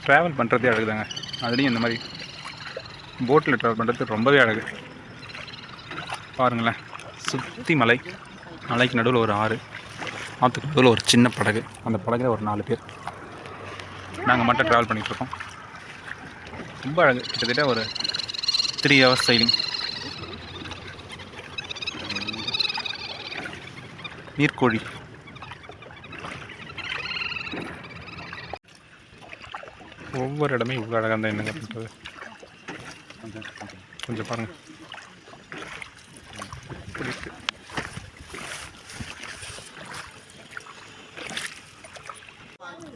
Travel பண்ணுறதே அழகு தாங்க. அதுலேயும் இந்த மாதிரி போட்டில் ட்ராவல் பண்ணுறது ரொம்பவே அழகு. பாருங்களேன், சுற்றி மலை, மலைக்கு நடுவில் ஒரு ஆறு, ஆற்றுக்கு நடுவில் ஒரு சின்ன படகு, அந்த படகுல ஒரு 4 பேர் நாங்கள் மட்டும் ட்ராவல் பண்ணிகிட்ருக்கோம். ரொம்ப அழகு. கிட்டத்தட்ட ஒரு 3 hours சைலிங். நீர்க்கோழி, ஒவ்வொரு இடமே இவ்வளோ அழகாக இருந்தால் என்னங்க பண்ணுறது. கொஞ்சம் பாருங்கள், இப்படி இருக்கு.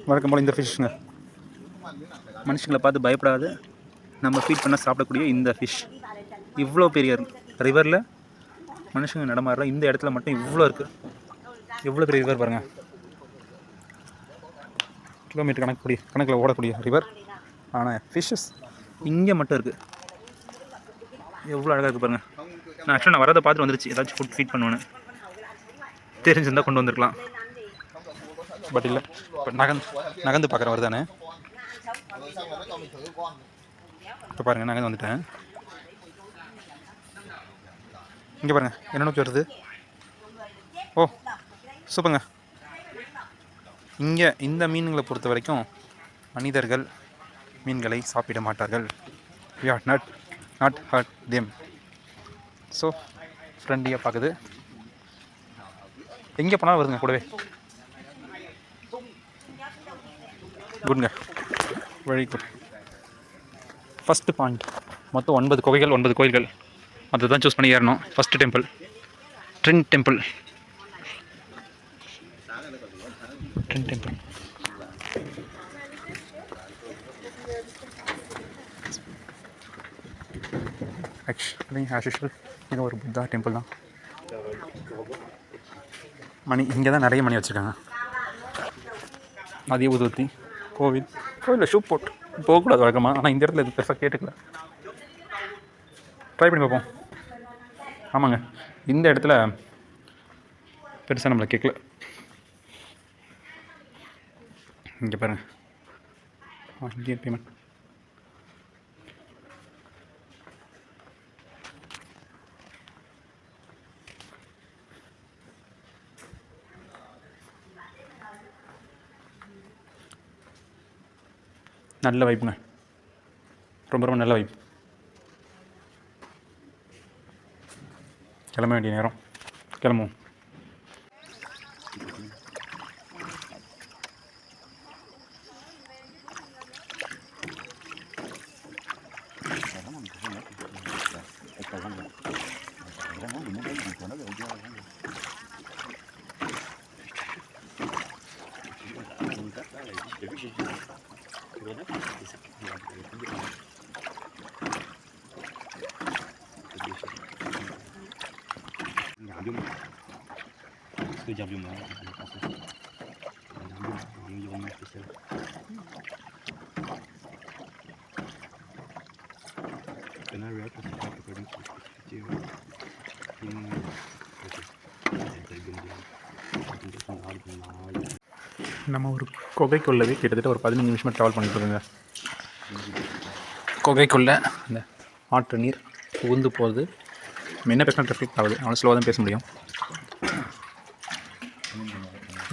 வழக்கம் போல் இந்த ஃபிஷ்ஷுங்க, மனுஷங்களை பார்த்து பயப்படாது, நம்ம ஃபீட் பண்ண சாப்பிடக்கூடிய இந்த ஃபிஷ். இவ்வளோ பெரிய ரிவரில் மனுஷங்க நடமாடுற இந்த இடத்துல மட்டும் இவ்வளோ இருக்குது. எவ்வளோ பெரிய ரிவர் பாருங்கள். கிலோமீட்டர் கணக்கில் ஓடக்கூடிய ரிவர், ஆனால் ஃபிஷ்ஷஸ் இங்கே மட்டும் இருக்குது. எவ்வளோ அழகாக இருக்குது பாருங்கள். நான் வரதை பார்த்துட்டு வந்துருச்சு, ஏதாச்சும் ஃபுட் ஃபீட் பண்ணுவேன்னு. தெரிஞ்சிருந்தால் கொண்டு வந்திருக்கலாம், பட் இல்லை. இப்போ நகர்ந்து பார்க்குற வருதானே. இப்போ பாருங்கள், நகர்ந்து வந்துட்டேன். இங்கே பாருங்கள், என்ன நோக்கி வருது. ஓ சூப்பருங்க. இங்கே இந்த மீன்களை பொறுத்த வரைக்கும் மனிதர்கள் மீன்களை சாப்பிட மாட்டார்கள். we are not hurt them. So ஃப்ரெண்ட்லியாக பார்க்குது. எங்கே போனாலும் வருதுங்க கூடவே. குட்ங்க, வெரி குட். ஃபஸ்ட்டு பாயிண்ட், மொத்தம் 9 குகைகள், 9 கோயில்கள். அதுதான் சூஸ் பண்ணி ஏறணும். ஃபஸ்ட்டு டெம்பிள் ட்ரின் டெம்பிள். ஆக்சுவலி ஆஸ் யூஷுவல் இது ஒரு புத்தா டெம்பிள் தான். மணி இங்கே தான் நிறைய மணி வச்சுருக்காங்க. மதிய உதவத்தி கோவிலில் ஷூ போட்டு போகக்கூடாது வழக்கமாக, ஆனால் இந்த இடத்துல இது பெருசாக கேட்டுக்கல. ட்ரை பண்ணி பார்ப்போம். ஆமாங்க, இந்த இடத்துல பெருசாக நம்மளை கேட்கல. இங்கே பாருங்கள், இந்தியன் பேமெண்ட். நல்ல வைப்புங்க, ரொம்ப ரொம்ப நல்ல வைப். கிளம்ப வேண்டிய நேரம், கிளம்புவோம். நம்ம ஒரு குகைக்குள்ளவே கிட்டத்தட்ட ஒரு 15 நிமிஷமாக ட்ராவல் பண்ணிட்டு இருக்கோங்க. குகைக்குள்ளே அந்த ஆற்று நீர் புகுந்து போகுது. நம்ம என்ன பேசினா ட்ரெஃபிக் ஆகுது, அவ்வளோ ஸ்லோவாக தான் பேச முடியும்.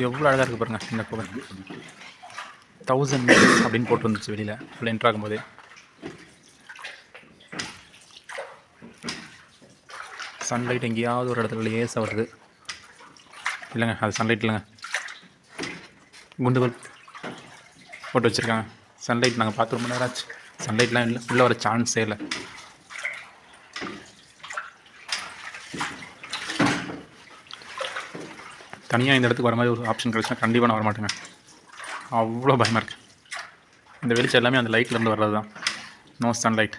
எவ்வளோ அழகாக இருக்குது பாருங்கள் இந்த குகை. 1000 மீட்டர்ஸ் அப்படின்னு போட்டு வந்துச்சு வெளியில் உள்ள என்ட்ரு ஆகும்போதே. சன்லைட் எங்கேயாவது ஒரு இடத்துல லேசாக வருது. இல்லைங்க, அது சன்லைட் இல்லைங்க, குண்டுகள் போட்டு வச்சுருக்காங்க. சன்லைட் நாங்கள் பார்த்து ரொம்ப நேரம் ஆச்சு. சன்லைட்லாம் இல்லை, உள்ளே வர சான்ஸே இல்லை. தனியாக இந்த இடத்துக்கு வர மாதிரி ஒரு ஆப்ஷன் கிடச்சுன்னா கண்டிப்பாக நான் வரமாட்டேங்க. அவ்வளோ பயமாக இருக்குது. இந்த வெளிச்சம் எல்லாமே அந்த லைட்லேருந்து வர்றது தான். No sunlight.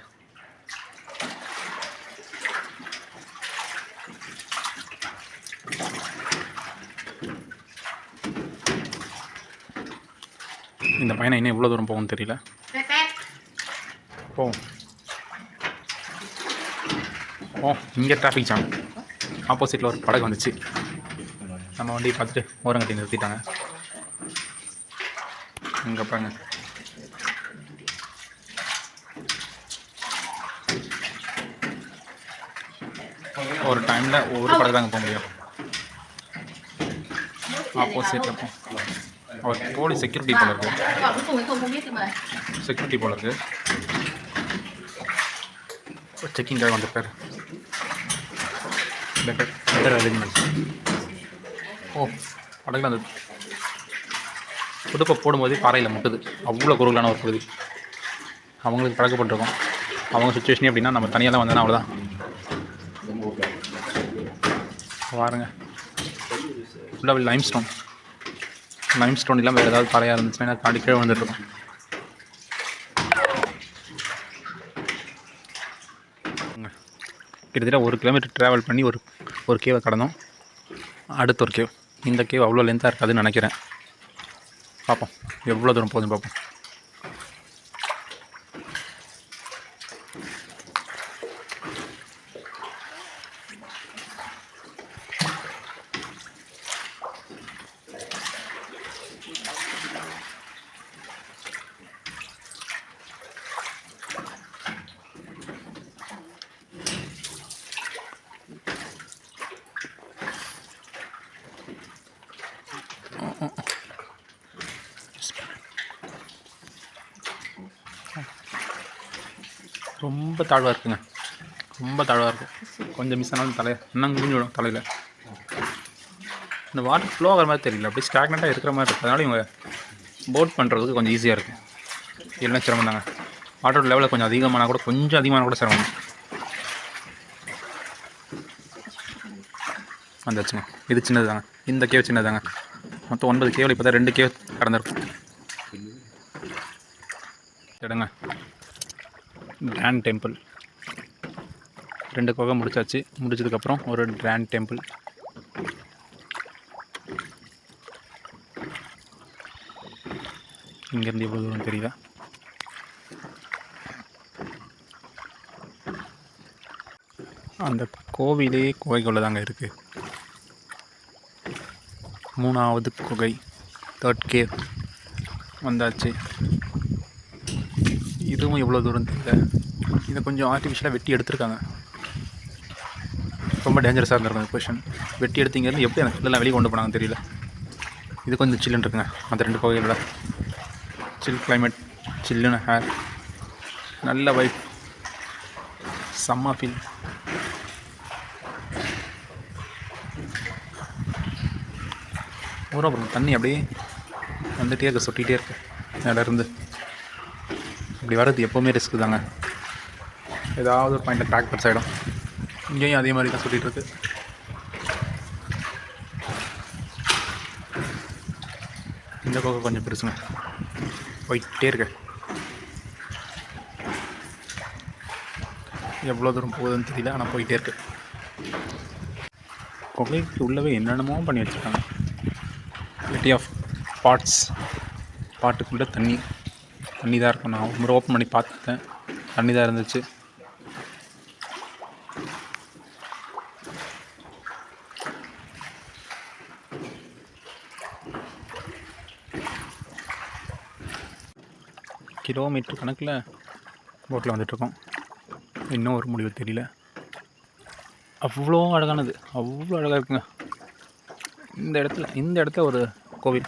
இந்த பையனை இன்னும் எவ்வளோ தூரம் போகும்னு தெரியல. போவோம். இங்கே டிராஃபிக் ஜாம். ஆப்போசிட்டில் ஒரு படகு வந்துச்சு. நம்ம வண்டியை பார்த்துட்டு ஓரங்கட்டி நிறுத்திட்டாங்க. இங்கே பாருங்க, ஒரு டைமில் ஒவ்வொரு கடை தாங்க போக முடியும். ஆப்போசிட் இருக்கும் அவர் போலீஸ் செக்யூரிட்டி போல இருக்குது. செக்யூரிட்டி போல இருக்குது. செக்கிங்காக வந்திருக்காரு. Better arrangement. ஓ படகுல அந்த துடுப்பை போடும்போது பாறையில் முட்டுது. அவ்வளோ குறுகலான ஒரு பகுதி. அவங்களுக்கு பழக்கப்பட்டிருக்கோம். அவங்க சுச்சுவேஷனே அப்படின்னா நம்ம தனியாக தான் வந்தோன்னா அவ்வளோதான். பாருங்க ஃபுல்லாக லைம் ஸ்டோன் இல்லாமல் வேறு ஏதாவது பாறையாக இருந்துச்சுன்னா தாண்டி கீழே வந்துட்டுருக்கோம். கிட்டத்தட்ட 1 கிலோமீட்டர் ட்ராவல் பண்ணி ஒரு கேவை கடந்தோம். அடுத்த ஒரு கேவ். இந்த கேவ் அவ்வளோ லென்த்தாக இருக்காதுன்னு நினைக்கிறேன். பார்ப்போம் எவ்வளோ தூரம் போகுதுன்னு பார்ப்போம். ரொம்ப தாழ்வாக இருக்குங்க. ரொம்ப தாழ்வாக இருக்குது. கொஞ்சம் மிஸ் ஆனாலும் இன்னும் குடிஞ்சிடும் தலையில். இந்த வாட்டர் ஃப்ளோ ஆகிற மாதிரி தெரியல. அப்படியே ஸ்டாக்னட்டாக இருக்கிற மாதிரி இருக்குது. அதனால இவங்க போட் பண்ணுறதுக்கு கொஞ்சம் ஈஸியாக இருக்குது. இல்லைன்னா சிரமம் தாங்க. வாட்டர் லெவலில் கொஞ்சம் அதிகமான கூட சிரமம் வந்துச்சுங்க. இது சின்னது தாங்க. இந்த கேவ் சின்னது தாங்க. மொத்தம் 9 கேவில் இப்போ தான் 2 கேவ் கடந்திருக்கும். எடுங்க கிராண்ட் டெம்பிள். 2 குகை முடிச்சாச்சு. முடிச்சதுக்கப்புறம் ஒரு கிராண்ட் டெம்பிள். இங்கேருந்து எவ்வளோ தூரம் தெரியுதா? அந்த கோவிலே குகைக்குள்ளே தாங்க இருக்குது. 3வது குகை, 3rd கேவ் வந்தாச்சு. இதுவும் எவ்வளோ தூரம் தெரியல. இதை கொஞ்சம் ஆர்டிஃபிஷியலாக வெட்டி எடுத்துருக்காங்க. ரொம்ப டேஞ்சரஸாக இருந்திருக்கும் இந்த பொசிஷன். வெட்டி எடுத்தீங்கன்னு எப்படி அந்த கல்லெல்லாம் வெளியே கொண்டு போனாங்கன்னு தெரியல. இது கொஞ்சம் சில்லுன்னு இருக்குங்க. அந்த 2 குகைகளோட சில் கிளைமேட், சில்லுன்னு ஹேர், நல்ல வைப், செம்ம ஃபீல். ஊரம் அப்புறம் தண்ணி அப்படியே வந்துகிட்டே இருக்கு, சொட்டிகிட்டே இருக்கு. இருந்து இப்படி வர்றது எப்போவுமே ரிஸ்க்கு தாங்க. ஏதாவது ஒரு பாயிண்டில் கிராக் பர்ஸ் ஆகிடும். இங்கேயும் அதே மாதிரி தான் சொல்லிகிட்டு இருக்கு. இந்த பக்கம் கொஞ்சம் பெருசுங்க. போயிட்டே இருக்கு. எவ்வளோ தூரம் போகுதுன்னு தெரியல, ஆனால் போயிட்டே இருக்கு. குகைக்கு உள்ளவே என்னென்னமோ பண்ணி வச்சுருக்காங்க. வெரைட்டி ஆஃப் பாட்டுக்குள்ளே தண்ணி தான் இருக்கும். நான் ஒரு முறை ஓப்பன் பண்ணி பார்த்துட்டேன். தண்ணி தான் இருந்துச்சு. கிலோமீட்டர் கணக்கில் போட்டில் வந்துட்டுருக்கோம். இன்னும் ஒரு முடிவு தெரியல. அவ்வளோ அழகானது, அவ்வளோ அழகாக இருக்குங்க. இந்த இடத்துல ஒரு கோவில்.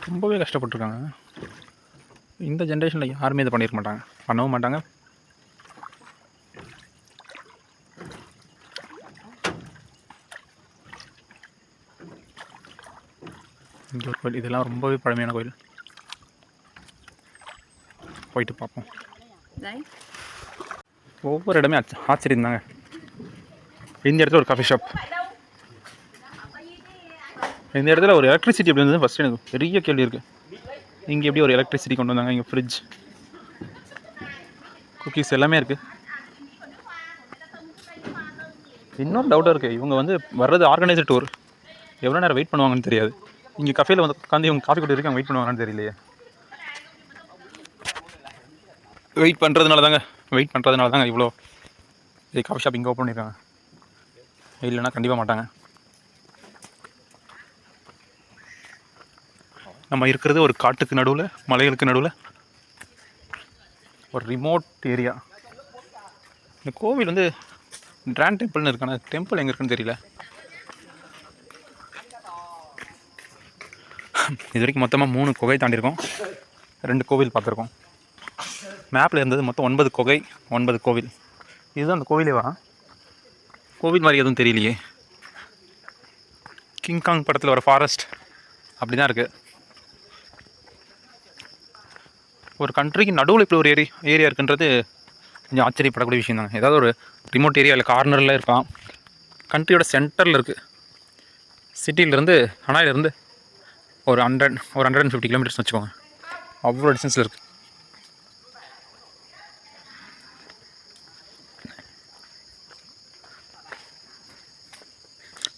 ரொம்பவே கஷ்டப்பட்டுருக்காங்க. இந்த ஜென்ரேஷனில் யாருமே இதை பண்ணியிருக்க மாட்டாங்க, பண்ணவும் மாட்டாங்க. இங்கே ஒரு கோயில். இதெல்லாம் ரொம்பவே பழமையான கோயில். போயிட்டு பார்ப்போம். ஒவ்வொரு இடமே ஆச்சரியம் தாங்க. இந்த இடத்துல ஒரு காஃபி ஷாப். இந்த இடத்துல ஒரு எலக்ட்ரிசிட்டி எப்படி இருந்தது ஃபஸ்ட்டு எனக்கு பெரிய கேள்வி இருக்குது. இங்கே எப்படி ஒரு எலக்ட்ரிசிட்டி கொண்டு வந்தாங்க? இங்கே ஃப்ரிட்ஜ், குக்கீஸ் எல்லாமே இருக்குது. இன்னொரு டவுட்டாக இருக்குது. இவங்க வந்து வர்றது ஆர்கனைசர் டூர். எவ்வளோ நேரம் வெயிட் பண்ணுவாங்கன்னு தெரியாது. இங்கே கஃபேயில் வந்து உட்காந்து இவங்க காஃபி குடிக்கிறதுக்கு அவங்க வெயிட் பண்ணுவாங்கன்னு தெரியலையே. வெயிட் பண்ணுறதுனால தாங்க இவ்வளோ காஃபி ஷாப் இங்கே ஓப்பன் பண்ணியிருக்காங்க. இல்லைன்னா கண்டிப்பாக மாட்டாங்க. நம்ம இருக்கிறது ஒரு காட்டுக்கு நடுவில், மலைகளுக்கு நடுவில், ஒரு ரிமோட் ஏரியா. இந்த கோவில் வந்து கிராண்ட் டெம்பிள்னு இருக்கு. ஆனால் டெம்பிள் எங்கே இருக்குன்னு தெரியல. இது வரைக்கும் மொத்தமாக 3 குகை தாண்டியிருக்கோம், 2 கோவில் பார்த்துருக்கோம். மேப்பில் இருந்தது மொத்தம் 9 குகை 9 கோவில். இதுதான் அந்த கோவிலேவா? கோவில் மாதிரி எதுவும் தெரியலையே. கிங்காங் படத்தில் வர ஃபாரஸ்ட் அப்படி தான் இருக்குது. ஒரு கண்ட்ரிக்கு நடுவில் இப்படி ஒரு ஏரியா இருக்குன்றது கொஞ்சம் ஆச்சரியப்படக்கூடிய விஷயம் தாங்க. ஏதாவது ஒரு ரிமோட் ஏரியா இல்லை கார்னரில் இருக்கலாம், கண்ட்ரியோட சென்டரில் இருக்குது. சிட்டியிலேருந்து ஹனாயிலேருந்து ஒரு 150 கிலோமீட்டர்ஸ் வச்சுக்கோங்க, அவ்வளோ டிஸ்டன்ஸில் இருக்குது.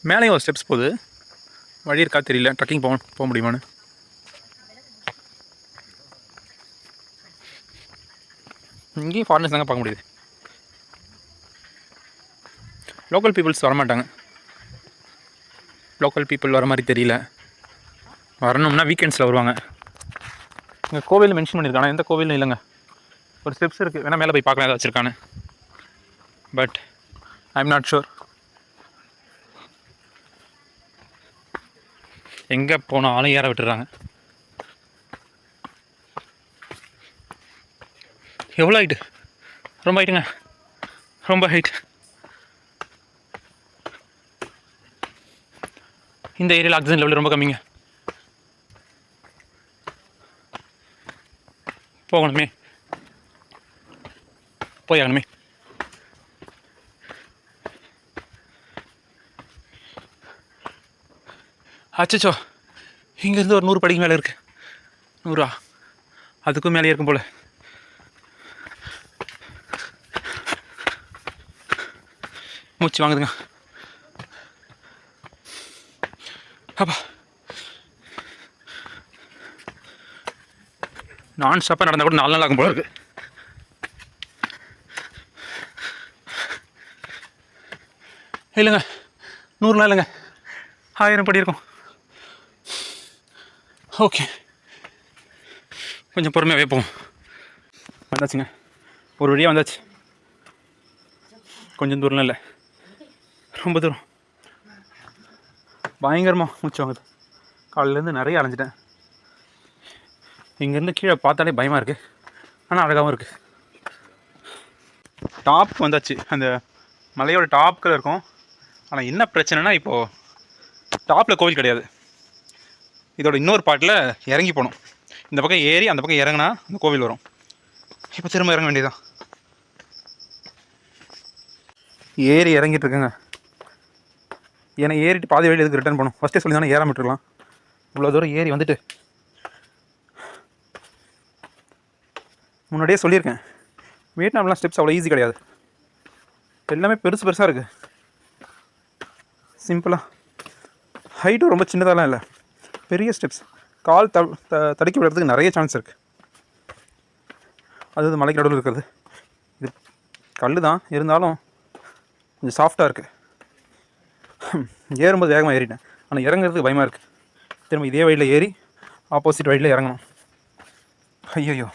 மேலேயும் ஒரு ஸ்டெப்ஸ் போகுது, வழி இருக்கா தெரியல, ட்ரக்கிங் போக முடியுமான்னு. இங்கேயும் ஃபாரினர்ஸ் தாங்க பார்க்க முடியுது, லோக்கல் பீப்புள்ஸ் வரமாட்டாங்க. லோக்கல் பீப்புள் வர மாதிரி தெரியல. வரணும்னா வீக்கெண்ட்ஸில் வருவாங்க. இங்கே கோவில் மென்ஷன் பண்ணியிருக்காங்க, எந்த கோவிலும் இல்லைங்க. ஒரு ஸ்டெப்ஸ் இருக்குது, வேணால் மேலே போய் பார்க்கலாம் ஏதாவது வச்சுருக்கான்னு. But I am not sure. எங்கே போனாலும் ஏற விட்டுறாங்க. எவ்வளோ ஹைட்டு? ரொம்ப ஹைட்டுங்க, ரொம்ப ஹைட். இந்த ஏரியாவில் ஆக்சிஜன் லெவல் ரொம்ப கம்மிங்க. போகணுமே, போய் ஆகணுமே. அச்சோ, இங்கேருந்து ஒரு 100 படிக்கு மேலே இருக்குது. 100 அதுக்கும் மேலே இருக்கும் போல். மூச்சு வாங்குதுங்க. அப்பா, நான் ஸ்டாப்பாக நடந்தால் கூட 4 நாள் ஆகும் போல இருக்குது. இல்லைங்க, 100 நாள் இல்லைங்க, 1000 படி இருக்கும். ஓகே, கொஞ்சம் பொறுமையாகவே போவோம். வந்தாச்சுங்க, ஒரு வழியாக வந்தாச்சு. கொஞ்சம் தூரம் இல்லை, ரொம்ப தூரம். பயங்கரமாக மூச்சு வாங்குது. காலையிலேருந்து நிறைய அலைஞ்சிட்டேன். இங்கேருந்து கீழே பார்த்தாலே பயமாக இருக்குது, ஆனால் அழகாகவும் இருக்குது. டாப் வந்தாச்சு, அந்த மலையோட டாப்கில் இருக்கும். ஆனால் என்ன பிரச்சனைனா இப்போது டாப்பில் கோவில் கிடையாது. இதோட இன்னொரு பாட்டில் இறங்கி போகணும். இந்த பக்கம் ஏறி அந்த பக்கம் இறங்கினா அந்த கோவில் வரும். இப்போ திரும்ப இறங்க வேண்டியதான். ஏறி இறங்கிட்டு இருக்குங்க. ஏன்னா ஏறிட்டு பாதி வழியில் எதுக்கு ரிட்டர்ன் பண்ணும்? ஃபஸ்ட்டே சொல்லி தானே ஏறாம விட்டுருக்கலாம். இவ்வளோ தூரம் ஏறி வந்துட்டு முன்னாடியே சொல்லியிருக்கேன், வியட்நாம்லாம் ஸ்டெப்ஸ் அவ்வளோ ஈஸி கிடையாது. எல்லாமே பெருசு பெருசாக இருக்குது. சிம்பிளாக ஹைட்டும் ரொம்ப சின்னதாலாம் இல்லை, பெரிய ஸ்டெப்ஸ். கால் தடுக்கி விடுறதுக்கு நிறைய சான்ஸ் இருக்குது. அது மலைக்கு நடுவில் இருக்கிறது. இது கல் தான், இருந்தாலும் கொஞ்சம் சாஃப்டாக இருக்குது. ஏறும்போது வேகமாக ஏறிட்டேன், ஆனால் இறங்குறதுக்கு பயமாக இருக்குது. திரும்ப இதே வழியில் ஏறி ஆப்போசிட் வழியில் இறங்கணும். ஐயோ,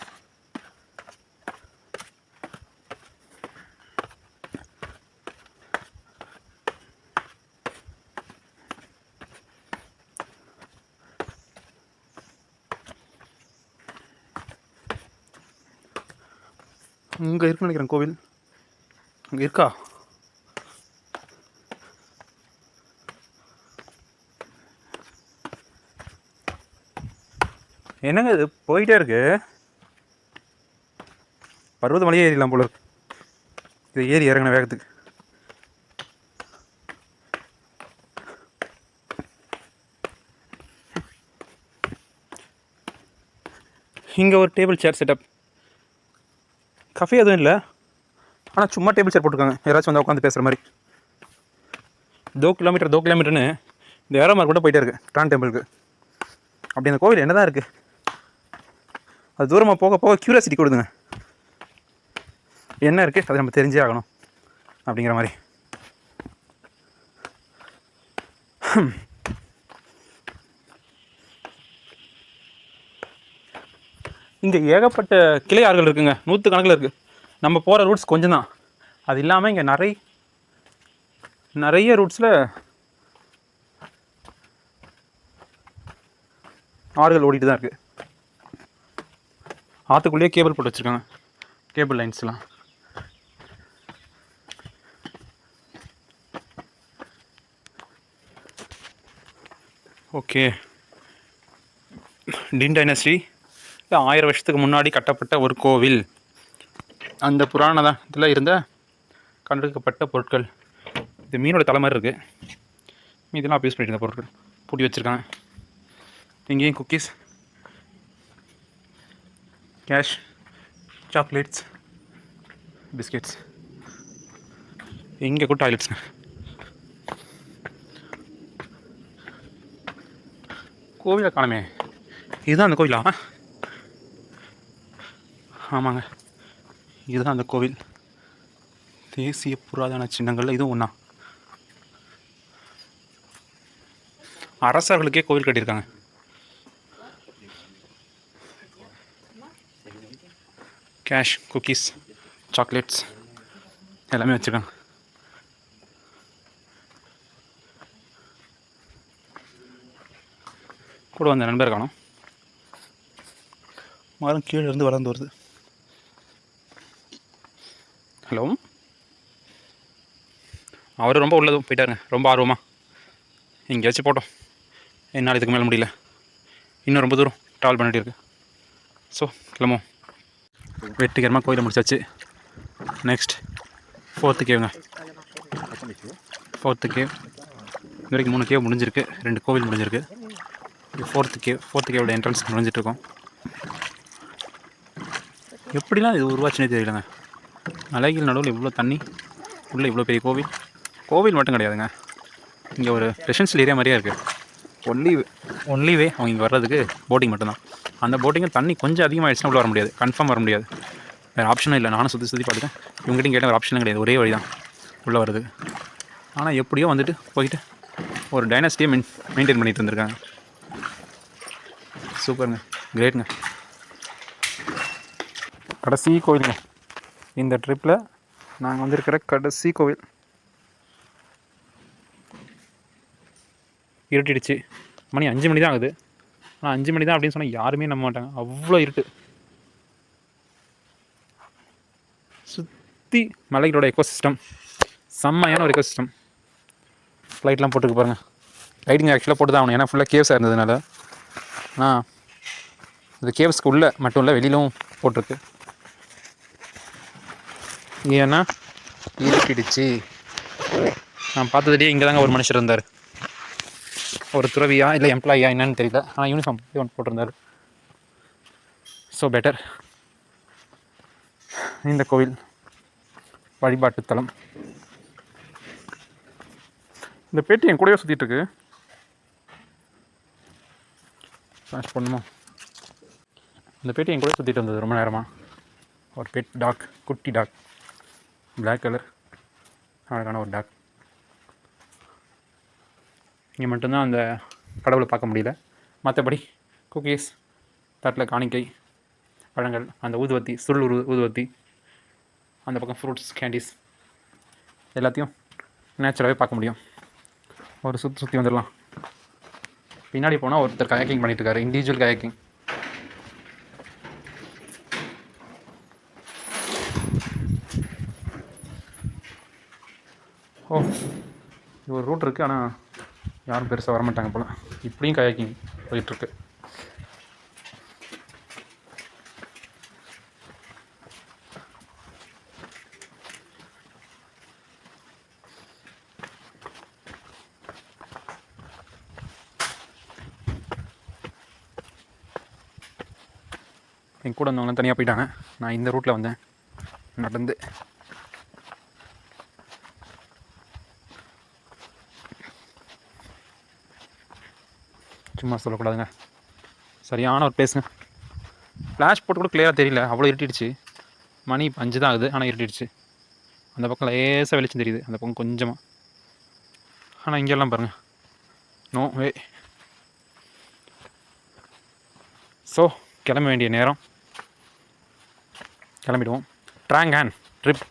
இங்கே இருக்குன்னு நினைக்கிறேன் கோவில். அங்கே இருக்கா? என்னங்க இது போயிட்டே இருக்கு. பர்வதமலையே ஏறிடலாம் போல இருக்கு இது ஏறி இறங்கின வேகத்துக்கு. இங்கே ஒரு டேபிள் சேர் செட்டப். கஃபே எதுவும் இல்லை, ஆனால் சும்மா டேபிள் சேர் போட்டிருக்காங்க, யாராச்சும் வந்து உட்காந்து பேசுகிற மாதிரி. 2 கிலோமீட்டர்னு இந்த ஏரோ மார்க் கூட போயிட்டே இருக்குது டான் டெம்பிளுக்கு. அப்படி அந்த கோவில் என்ன தான் இருக்குது, அது தூரமாக போக போக க்யூரியாசிட்டி கொடுதுங்க. என்ன இருக்குது அதை நம்ம தெரிஞ்சே ஆகணும் அப்படிங்கிற மாதிரி. இங்கே ஏகப்பட்ட கிளை ஆறுகள் இருக்குங்க, 100 கணக்கில் இருக்குது. நம்ம போகிற ரூட்ஸ் கொஞ்சம் தான், அது இல்லாமல் இங்கே நிறைய ரூட்ஸில் ஆறுகள் ஓடிட்டு தான் இருக்குது. ஆற்றுக்குள்ளேயே கேபிள் போட்டு வச்சுருக்காங்க, கேபிள் லைன்ஸ்லாம். ஓகே, டின் டைனஸ்டி 1000 வருஷத்துக்கு முன்னாடி கட்டப்பட்ட ஒரு கோவில். அந்த புராணத்தில் இருந்த கண்டெடுக்கப்பட்ட பொருட்கள். இது மீனோட தலை மாதிரி இருக்குது. இதெல்லாம் யூஸ் பண்ணிட்டு இருந்த பொருட்கள் பூட்டி வச்சுருக்காங்க. இங்கேயும் குக்கீஸ், கேஷ், சாக்லேட்ஸ், பிஸ்கெட்ஸ். இங்கே கூட டாய்லெட்ஸுங்க. கோவிலை காணமே. இதுதான் அந்த கோவிலா? ஆமாங்க, இதுதான் அந்த கோவில். தேசிய புராதன சின்னங்கள் இதுவும் ஒன்றா. அரசர்களுக்கே கோவில் கட்டியிருக்காங்க. கேஷ், குக்கீஸ், சாக்லேட்ஸ் எல்லாமே வச்சுருக்காங்க. கூட வந்த நண்பர் காணும். மரம் கீழே இருந்து வளர்ந்து வருது. ஹலோ, அவர் ரொம்ப உள்ளதும் போயிட்டாருங்க, ரொம்ப ஆர்வமாக. எங்கேயாச்சும் போட்டோம், என்னால் இதுக்கு மேலே முடியல. இன்னும் ரொம்ப தூரம் ட்ராவல் பண்ணிகிட்டு இருக்கு. ஸோ கிளம்புவோம். வெற்றிகரமாக கோயிலை முடிச்சாச்சு. நெக்ஸ்ட் 4th கேவுங்க. 4th cave. இது வரைக்கும் 3 கேவ் முடிஞ்சிருக்கு, 2 கோவில் முடிஞ்சிருக்கு. இது 4th கேவோட என்ட்ரன்ஸ் முடிஞ்சிட்ருக்கோம். எப்படிலாம் இது உருவாச்சுனே தெரியலங்க. மலைகள் நடுவில் இவ்வளோ தண்ணி, உள்ளே இவ்வளோ பெரிய கோவில் மட்டும் கிடையாதுங்க. இங்கே ஒரு ரெசிடென்ஷியல் ஏரியா மாதிரியே இருக்குது. ஒன்லி வே அவங்க இங்கே வர்றதுக்கு போட்டிங் மட்டும்தான். அந்த போட்டிங்கும் தண்ணி கொஞ்சம் அதிகமாகிடுச்சுன்னா உள்ளே வர முடியாது, கன்ஃபார்ம் வர முடியாது. வேறு ஆப்ஷனும் இல்லை. நானும் சுற்றி பார்த்துட்டேன், இவங்ககிட்டையும் கேட்டால் வேறு ஆப்ஷனும் கிடையாது, ஒரே வழி தான் உள்ளே வருது. ஆனால் எப்படியோ வந்துட்டு போயிட்டு ஒரு டைனஸ்டியை மெயின்டைன் பண்ணிட்டு இருந்திருக்காங்க. சூப்பருங்க, கிரேட்டுங்க. கடைசி கோவிலுங்க இந்த ட்ரிப்பில் நாங்கள் வந்திருக்கிற கடைசி கோவில். இருட்டிடுச்சு, மணி 5 மணி தான் ஆகுது. ஆனால் 5 மணி தான் அப்படின்னு சொன்னால் யாருமே நம்ப மாட்டாங்க, அவ்வளோ இருட்டு. சுற்றி மலைகளோட எக்கோசிஸ்டம், செம்மையான ஒரு எக்கோசிஸ்டம். ஃப்ளைட்லாம் போட்டுருக்கு பாருங்கள். லைட்டிங் ஆக்சுவலாக போட்டு தான் ஆகணும், ஏன்னா ஃபுல்லாக கேவ்ஸாக இருந்ததுனால. ஆனால் இது கேவ்ஸ்க்கு உள்ளே மட்டும் இல்லை, வெளியிலும் போட்டிருக்கு. ஏன்னா இருட்டிடுச்சு. நான் பார்த்ததுலேயே இங்கே தாங்க ஒரு மனுஷர் இருந்தார். ஒரு துறவியா இல்லை எம்ப்ளாயியா என்னன்னு தெரியல, ஆனால் யூனிஃபார்ம் ஒன்று போட்டிருந்தார். So better. இந்த கோவில் வழிபாட்டு தலம். இந்த பேட்டி என் கூடவே சுற்றிட்டு இருக்கு. ஃப்ளாஷ் பண்ணுமா? இந்த பேட்டி என் கூட சுற்றிட்டு இருந்தது ரொம்ப நேரமாக. ஒரு பெட் டாக், குட்டி டாக், பிளாக் கலர், அழகான ஒரு டாக். இங்கே மட்டும்தான் அந்த கடவுளை பார்க்க முடியல. மற்றபடி குக்கீஸ், தட்டில் காணிக்கை, பழங்கள், அந்த ஊதுவத்தி, சுருள் ஊதுவத்தி, அந்த பக்கம் ஃப்ரூட்ஸ், கேண்டீஸ் எல்லாத்தையும் நேச்சுரலாகவே பார்க்க முடியும். ஒரு சுற்றி வந்துடலாம். பின்னாடி போனால் ஒருத்தர் கயாக்கிங் பண்ணிட்டு இருக்காரு, இண்டிவிஜுவல் கயாக்கிங். ஓ, இது ஒரு ரூட் இருக்குது, ஆனால் யாரும் பெருசாக வரமாட்டாங்க போல். இப்படியும் கயாக்கிங் போயிட்டுருக்கு. என் கூட வந்தவங்களாம் தனியாக போயிட்டாங்க. நான் இந்த ரூட்டில் வந்தேன் நடந்து. சும்மா சொல்லக்கூடாதுங்க, சரியான ஒரு பிளேஸுங்க. ஃப்ளாஷ் போட்டு கூட கிளியராக தெரியல, அவ்வளோ இருட்டிடுச்சு. மணி 5 தான் ஆகுது, ஆனால் இருட்டிடுச்சு. அந்த பக்கம் லேசாக வெளிச்சம் தெரியுது, அந்த பக்கம் கொஞ்சமாக. ஆனால் இங்கெல்லாம் பாருங்கள், நோ வே. ஸோ கிளம்ப வேண்டிய நேரம், கிளம்பிடுவோம். ட்ராங்கான் ட்ரிப்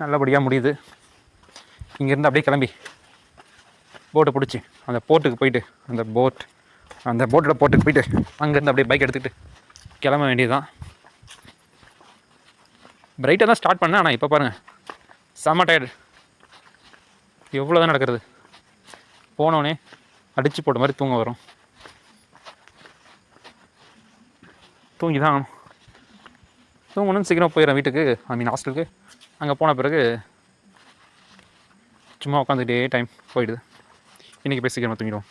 நல்லபடியாக முடியுது. இங்கேருந்து அப்படியே கிளம்பி போட்டை பிடிச்சி அந்த போட்டுக்கு போயிட்டு அந்த போட்டோட போட்டுக்கு போயிட்டு அங்கேருந்து அப்படியே பைக் எடுத்துகிட்டு கிளம்ப வேண்டியது தான். பிரைட்டாக தான் ஸ்டார்ட் பண்ணேன், ஆனால் இப்போ பாருங்கள் செம்ம டயர்டு. எவ்வளோ தான் நடக்கிறது, போனோடனே அடித்து போட்ட மாதிரி தூங்க வரும். தூங்கி தான் ஆகணும். தூங்கணும்னு சீக்கிரம் போயிடுறேன் வீட்டுக்கு, ஹாஸ்டலுக்கு. அங்கே போன பிறகு சும்மா உட்காந்துக்கிட்டே டைம் போயிடுது. இன்றைக்கி போய் சீக்கிரமாக தூங்கிடுவோம்.